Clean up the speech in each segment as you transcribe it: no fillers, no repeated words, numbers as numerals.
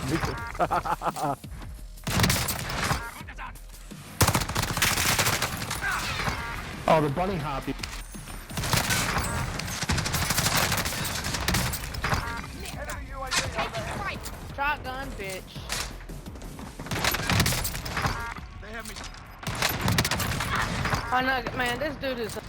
Me too. Oh, the bunny hoppy. Shotgun, bitch. They have me. Oh no, man, this dude is.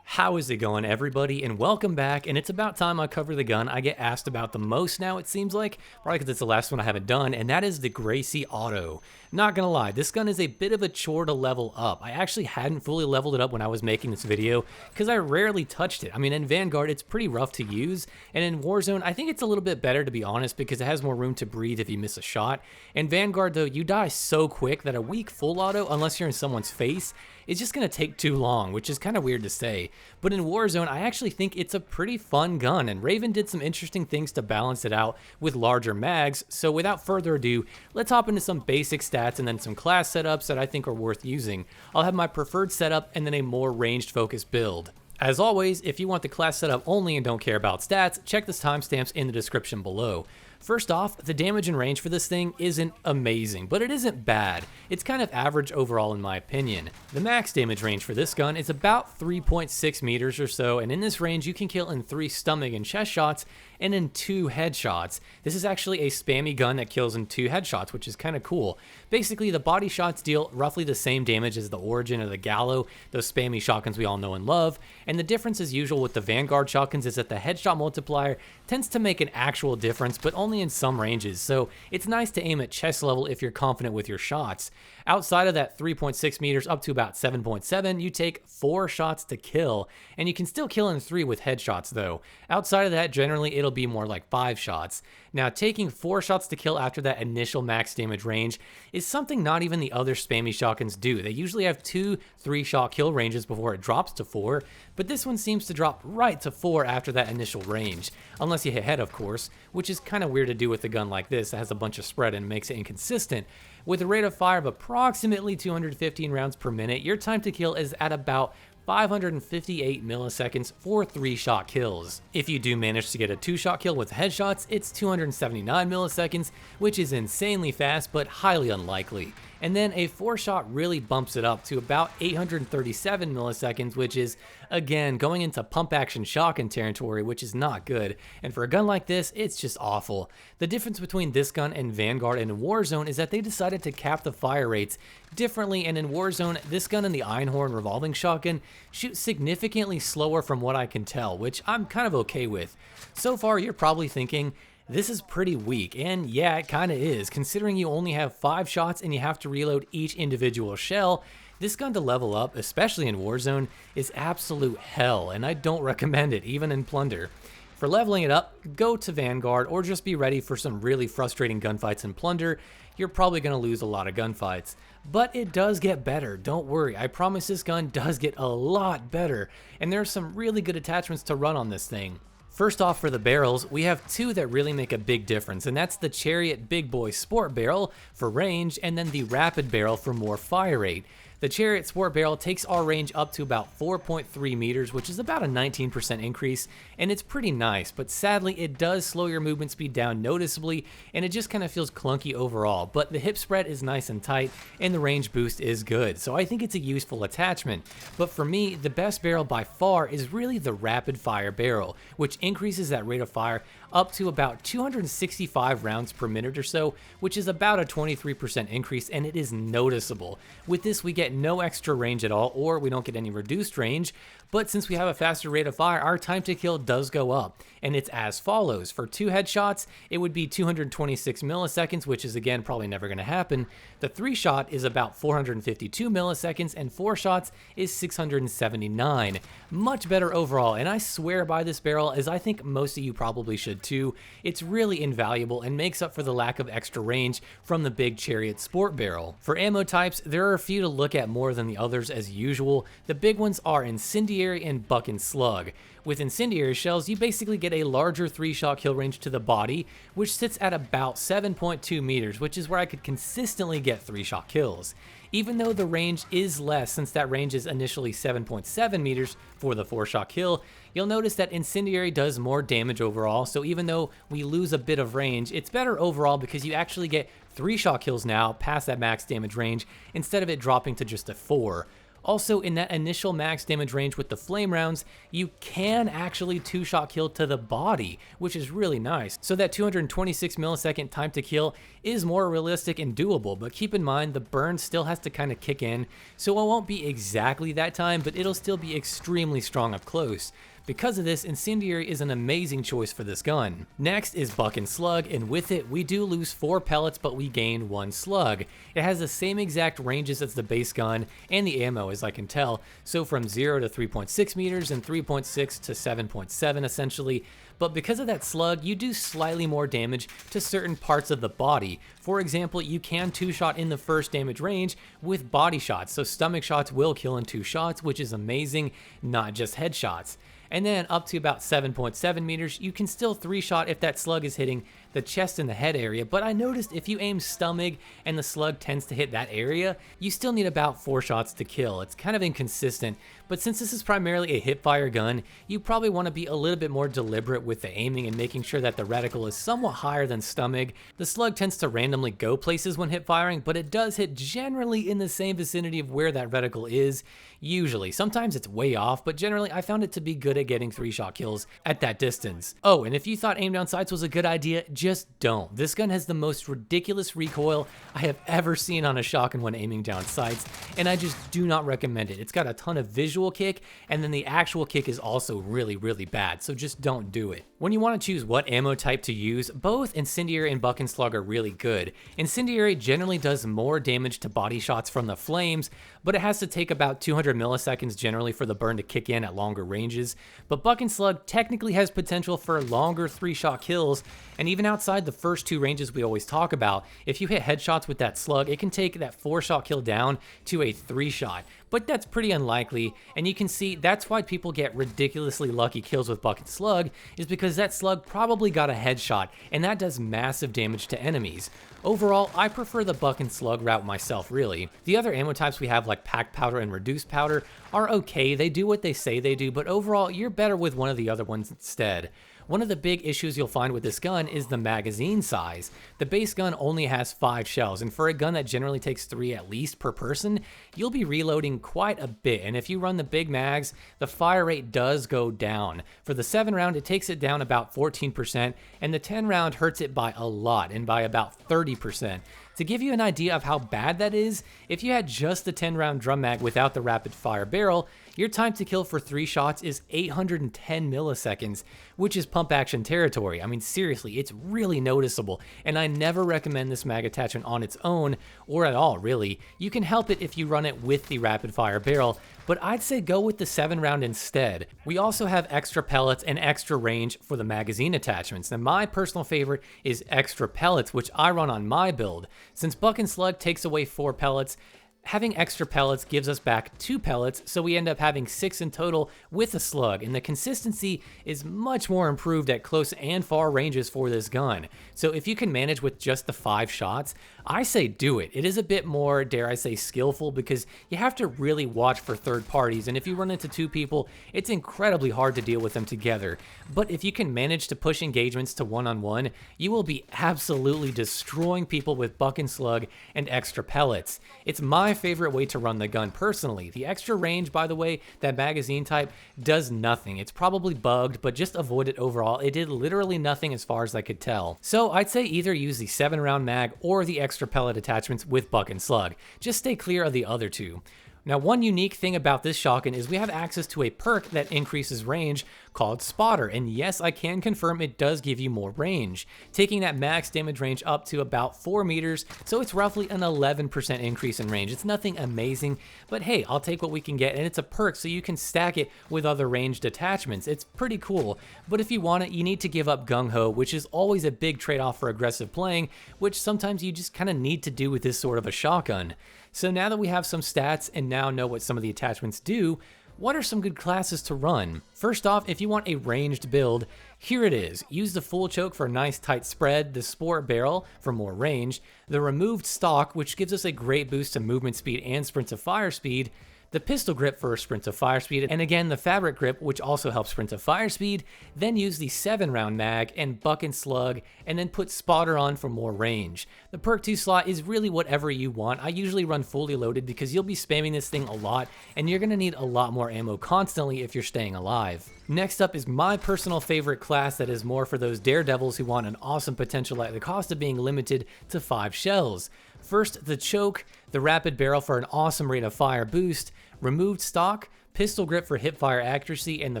How is it going, everybody, and welcome back. And it's about time I cover the gun I get asked about the most now, it seems like, probably because it's the last one I haven't done, and that is the Gracey Auto. Not gonna lie, this gun is a bit of a chore to level up. I actually hadn't fully leveled it up when I was making this video because I rarely touched it. I mean, in Vanguard it's pretty rough to use, and in Warzone I think it's a little bit better, to be honest, because it has more room to breathe if you miss a shot. In Vanguard though, you die so quick that a weak full auto, unless you're in someone's face, it's just going to take too long, which is kind of weird to say. But in Warzone, I actually think it's a pretty fun gun, and Raven did some interesting things to balance it out with larger mags. So without further ado, let's hop into some basic stats and then some class setups that I think are worth using. I'll have my preferred setup and then a more ranged focused build. As always, if you want the class setup only and don't care about stats, check the timestamps in the description below. First off, the damage and range for this thing isn't amazing, but it isn't bad. It's kind of average overall in my opinion. The max damage range for this gun is about 3.6 meters or so, and in this range you can kill in 3 stomach and chest shots and in 2 headshots. This is actually a spammy gun that kills in 2 headshots, which is kind of cool. Basically, the body shots deal roughly the same damage as the Origin or the Gallo, those spammy shotguns we all know and love, and the difference as usual with the Vanguard shotguns is that the headshot multiplier tends to make an actual difference, but only in some ranges, so it's nice to aim at chest level if you're confident with your shots. Outside of that 3.6 meters up to about 7.7, you take 4 shots to kill, and you can still kill in 3 with headshots though. Outside of that, generally it'll be more like 5 shots. Now, taking 4 shots to kill after that initial max damage range is something not even the other spammy shotguns do. They usually have 2 3-shot kill ranges before it drops to 4, but this one seems to drop right to 4 after that initial range, unless you hit head of course, which is kind of weird to do with a gun like this that has a bunch of spread and makes it inconsistent. With a rate of fire of approximately 215 rounds per minute, your time to kill is at about 558 milliseconds for 3-shot kills. If you do manage to get a 2-shot kill with headshots, it's 279 milliseconds, which is insanely fast but highly unlikely. And then a 4-shot really bumps it up to about 837 milliseconds, which is, again, going into pump-action shotgun territory, which is not good. And for a gun like this, it's just awful. The difference between this gun and Vanguard and Warzone is that they decided to cap the fire rates differently, and in Warzone, this gun and the Einhorn revolving shotgun shoot significantly slower from what I can tell, which I'm kind of okay with. So far, you're probably thinking, this is pretty weak, and yeah, it kinda is. Considering you only have 5 shots and you have to reload each individual shell, this gun to level up, especially in Warzone, is absolute hell, and I don't recommend it, even in Plunder. For leveling it up, go to Vanguard, or just be ready for some really frustrating gunfights in Plunder. You're probably gonna lose a lot of gunfights. But it does get better, don't worry, I promise this gun does get a lot better, and there are some really good attachments to run on this thing. First off, for the barrels, we have 2 that really make a big difference, and that's the Chariot Big Boy Sport Barrel for range, and then the Rapid Barrel for more fire rate. The Chariot Sport Barrel takes our range up to about 4.3 meters, which is about a 19% increase, and it's pretty nice, but sadly it does slow your movement speed down noticeably, and it just kind of feels clunky overall, but the hip spread is nice and tight, and the range boost is good, so I think it's a useful attachment. But for me, the best barrel by far is really the Rapid Fire Barrel, which increases that rate of fire up to about 265 rounds per minute or so, which is about a 23% increase, and it is noticeable. With this, we get no extra range at all, or we don't get any reduced range, but since we have a faster rate of fire, our time to kill does go up, and it's as follows. For 2 headshots, it would be 226 milliseconds, which is again probably never going to happen. The 3-shot is about 452 milliseconds, and 4 shots is 679. Much better overall, and I swear by this barrel, as I think most of you probably should too. It's really invaluable and makes up for the lack of extra range from the big Chariot Sport Barrel. For ammo types, there are a few to look at more than the others as usual. The big ones are Incendiary and Buck and Slug. With incendiary shells, you basically get a larger 3-shot kill range to the body, which sits at about 7.2 meters, which is where I could consistently get 3-shot kills. even though the range is less since that range is initially 7.7 meters for the 4-shot kill. You'll notice that Incendiary does more damage overall, so even though we lose a bit of range, it's better overall because you actually get 3-shot kills now past that max damage range instead of it dropping to just a 4. Also, in that initial max damage range with the flame rounds, you can actually 2-shot kill to the body, which is really nice. So that 226 millisecond time to kill is more realistic and doable, but keep in mind the burn still has to kind of kick in, so it won't be exactly that time, but it'll still be extremely strong up close. Because of this, Incendiary is an amazing choice for this gun. Next is Buck and Slug, and with it, we do lose 4 pellets, but we gain 1 slug. It has the same exact ranges as the base gun, and the ammo as I can tell, so from 0 to 3.6 meters and 3.6 to 7.7 essentially, but because of that slug, you do slightly more damage to certain parts of the body. For example, you can 2-shot in the first damage range with body shots, so stomach shots will kill in 2 shots, which is amazing, not just headshots. And then up to about 7.7 meters, you can still 3-shot if that slug is hitting the chest and the head area, but I noticed if you aim stomach and the slug tends to hit that area, you still need about 4 shots to kill. It's kind of inconsistent, but since this is primarily a hip-fire gun, you probably want to be a little bit more deliberate with the aiming and making sure that the reticle is somewhat higher than stomach. The slug tends to randomly go places when hip-firing, but it does hit generally in the same vicinity of where that reticle is, usually. Sometimes it's way off, but generally I found it to be good at getting 3-shot kills at that distance. Oh, and if you thought aim down sights was a good idea, just don't. This gun has the most ridiculous recoil I have ever seen on a shotgun when aiming down sights, and I just do not recommend it. It's got a ton of visual kick, and then the actual kick is also really, really bad, so just don't do it. When you want to choose what ammo type to use, both Incendiary and Buck and Slug are really good. Incendiary generally does more damage to body shots from the flames, but it has to take about 200 milliseconds generally for the burn to kick in at longer ranges. But Buck and Slug technically has potential for longer 3-shot kills, and even outside the first 2 ranges we always talk about, if you hit headshots with that slug, it can take that 4-shot kill down to a 3-shot. But that's pretty unlikely, and you can see that's why people get ridiculously lucky kills with Buck and Slug, is because that slug probably got a headshot, and that does massive damage to enemies. Overall, I prefer the Buck and Slug route myself, really. The other ammo types we have, like packed powder and reduced powder, are okay. They do what they say they do, but overall, you're better with one of the other ones instead. One of the big issues you'll find with this gun is the magazine size. The base gun only has 5 shells, and for a gun that generally takes 3 at least per person, you'll be reloading quite a bit, and if you run the big mags, the fire rate does go down. For the 7 round, it takes it down about 14%, and the 10 round hurts it by a lot, and by about 30%. To give you an idea of how bad that is, if you had just the 10 round drum mag without the rapid fire barrel, your time to kill for 3 shots is 810 milliseconds, which is pump action territory. I mean, seriously, it's really noticeable, and I never recommend this mag attachment on its own, or at all, really. You can help it if you run it with the rapid fire barrel, but I'd say go with the 7 round instead. We also have extra pellets and extra range for the magazine attachments. Now, my personal favorite is extra pellets, which I run on my build. Since Buck and Slug takes away 4 pellets, having extra pellets gives us back 2 pellets, so we end up having 6 in total with a slug, and the consistency is much more improved at close and far ranges for this gun. So if you can manage with just the 5 shots, I say do it. It is a bit more, dare I say, skillful, because you have to really watch for third parties, and if you run into 2 people, it's incredibly hard to deal with them together. But if you can manage to push engagements to 1-on-1, you will be absolutely destroying people with Buck and Slug and extra pellets. It's my favorite way to run the gun personally. The extra range, by the way, that magazine type does nothing. It's probably bugged, but just avoid it overall. It did literally nothing as far as I could tell. So I'd say either use the 7 round mag or the extra pellet attachments with Buck and Slug. Just stay clear of the other 2. Now, one unique thing about this shotgun is we have access to a perk that increases range called Spotter, and yes, I can confirm it does give you more range, taking that max damage range up to about 4 meters, so it's roughly an 11% increase in range. It's nothing amazing, but hey, I'll take what we can get, and it's a perk, so you can stack it with other ranged attachments. It's pretty cool, but if you want it, you need to give up gung-ho, which is always a big trade-off for aggressive playing, which sometimes you just kind of need to do with this sort of a shotgun. So now that we have some stats and now know what some of the attachments do, What are some good classes to run? First off, if you want a ranged build, here it is. Use the full choke for a nice tight spread, the sport barrel for more range, the removed stock, which gives us a great boost to movement speed and sprint to fire speed, the pistol grip for a sprint to fire speed, and again the fabric grip, which also helps sprint to fire speed. Then use the 7-round mag and buck and slug, and then put spotter on for more range. The perk 2 slot is really whatever you want. I usually run fully loaded because you'll be spamming this thing a lot, and you're gonna need a lot more ammo constantly if you're staying alive. Next up is my personal favorite class that is more for those daredevils who want an awesome potential at the cost of being limited to 5 shells. First, the choke, the rapid barrel for an awesome rate of fire boost, removed stock, pistol grip for hipfire accuracy, and the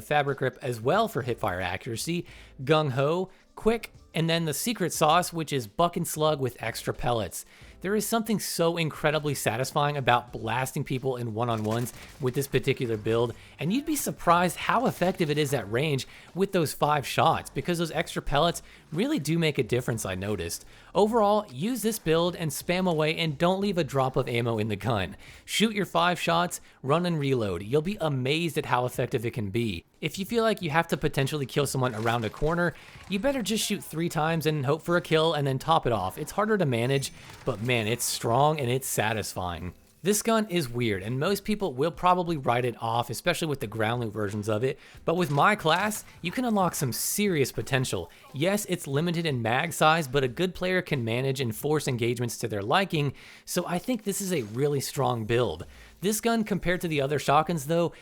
fabric grip as well for hipfire accuracy, gung-ho, quick, and then the secret sauce, which is buck and slug with extra pellets. There is something so incredibly satisfying about blasting people in one-on-ones with this particular build, and you'd be surprised how effective it is at range with those 5 shots, because those extra pellets really do make a difference, I noticed. Overall, use this build and spam away and don't leave a drop of ammo in the gun. Shoot your 5 shots, run and reload. You'll be amazed at how effective it can be. If you feel like you have to potentially kill someone around a corner, you better just shoot 3 times and hope for a kill and then top it off. It's harder to manage, but man, it's strong and it's satisfying. This gun is weird, and most people will probably write it off, especially with the ground loot versions of it, but with my class, you can unlock some serious potential. Yes, it's limited in mag size, but a good player can manage and force engagements to their liking, so I think this is a really strong build. This gun, compared to the other shotguns though,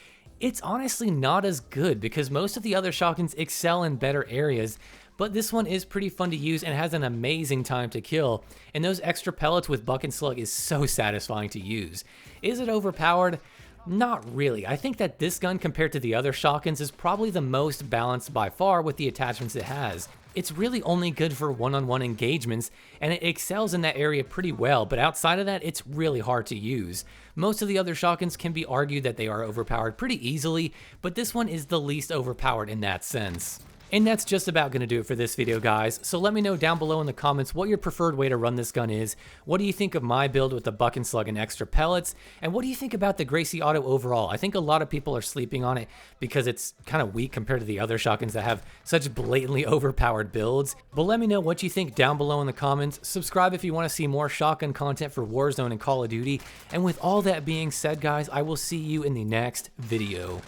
it's honestly not as good because most of the other shotguns excel in better areas, but this one is pretty fun to use and has an amazing time to kill, and those extra pellets with buck and slug is so satisfying to use. Is it overpowered? Not really. I think that this gun compared to the other shotguns is probably the most balanced by far with the attachments it has. It's really only good for one-on-one engagements, and it excels in that area pretty well, but outside of that, it's really hard to use. Most of the other shotguns can be argued that they are overpowered pretty easily, but this one is the least overpowered in that sense. And that's just about going to do it for this video, guys. So let me know down below in the comments what your preferred way to run this gun is. What do you think of my build with the buck and slug and extra pellets? And what do you think about the Gracey auto overall? I think a lot of people are sleeping on it because it's kind of weak compared to the other shotguns that have such blatantly overpowered builds. But let me know what you think down below in the comments. Subscribe if you want to see more shotgun content for Warzone and Call of Duty. And with all that being said, guys, I will see you in the next video.